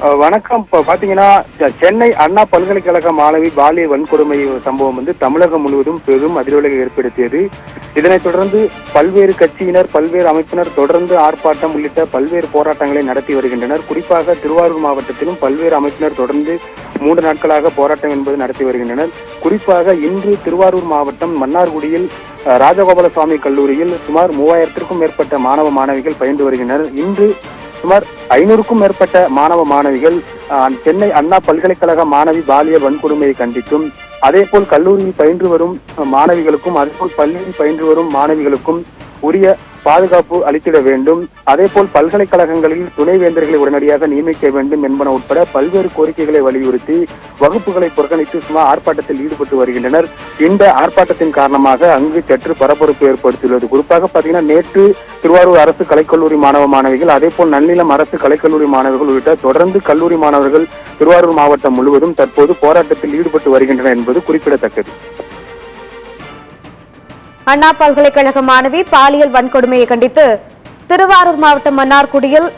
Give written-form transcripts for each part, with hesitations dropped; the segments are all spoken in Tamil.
வணக்கம். இப்ப பாத்தீங்கன்னா சென்னை அண்ணா பல்கலைக்கழக மாணவி பாலிய வன்கொடுமை சம்பவம் தமிழகம் முழுவதும் பெரும் அதிர்வலை ஏற்படுத்தியது. இதனைத் தொடர்ந்து பல்வேறு கட்சியினர், பல்வேறு அமைப்பினர் தொடர்ந்து ஆர்ப்பாட்டம் உள்ளிட்ட பல்வேறு போராட்டங்களை நடத்தி வருகின்றனர். குறிப்பாக திருவாரூர் மாவட்டத்திலும் பல்வேறு அமைப்பினர் தொடர்ந்து 3 நாட்களாக போராட்டம் என்பது நடத்தி வருகின்றனர். குறிப்பாக இன்று திருவாரூர் மாவட்டம் மன்னார்குடியில் ராஜகோபாலசுவாமி கல்லூரியில் சுமார் 3000க்கும் மேற்பட்ட மாணவ மாணவிகள் பயின்று வருகின்றனர். இன்று சுமார் 500க்கும் மேற்பட்ட மாணவ மாணவிகள் சென்னை அண்ணா பல்கலைக்கழக மாணவி பாலிய வன்கொடுமையை கண்டித்தும், அதேபோல் கல்லூரியில் பயின்று வரும் மாணவிகளுக்கும், அதேபோல் பள்ளியில் பயின்று வரும் மாணவிகளுக்கும் உரிய பாதுகாப்பு அளித்திட வேண்டும், அதேபோல் பல்கலைக்கழகங்களில் துணைவேந்தர்களை உடனடியாக நியமிக்க வேண்டும் என்பன உட்பட பல்வேறு கோரிக்கைகளை வலியுறுத்தி வகுப்புகளை புறக்கணித்து சுமார் ஆர்ப்பாட்டத்தில் ஈடுபட்டு வருகின்றனர். இந்த ஆர்ப்பாட்டத்தின் காரணமாக அங்கு சற்று பரபரப்பு ஏற்படுத்தியுள்ளது. குறிப்பாக பார்த்தீங்கன்னா, நேற்று திருவாரூர் அரசு கலைக்கல்லூரி மாணவ மாணவிகள், அதேபோல் நன்னிலம் அரசு கலைக்கல்லூரி மாணவர்கள் உள்ளிட்ட தொடர்ந்து கல்லூரி மாணவர்கள் திருவாரூர் மாவட்டம் முழுவதும் தற்போது போராட்டத்தில் ஈடுபட்டு வருகின்றனர் என்பது குறிப்பிடத்தக்கது. அண்ணா பல்கலைக்கழக மாணவி பாலியல் வன்கொடுமையை கண்டித்து திருவாரூர் மாவட்டம் மன்னார்குடியில்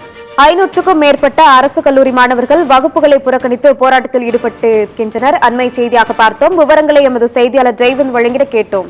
500க்கும் மேற்பட்ட அரசு கல்லூரி மாணவர்கள் வகுப்புகளை புறக்கணித்து போராட்டத்தில் ஈடுபட்டு இருக்கின்றனர். அண்மை செய்தியாக பார்த்தோம். விவரங்களை எமது செய்தியாளர் ஜெய்வந்த் வழங்கிட கேட்டோம்.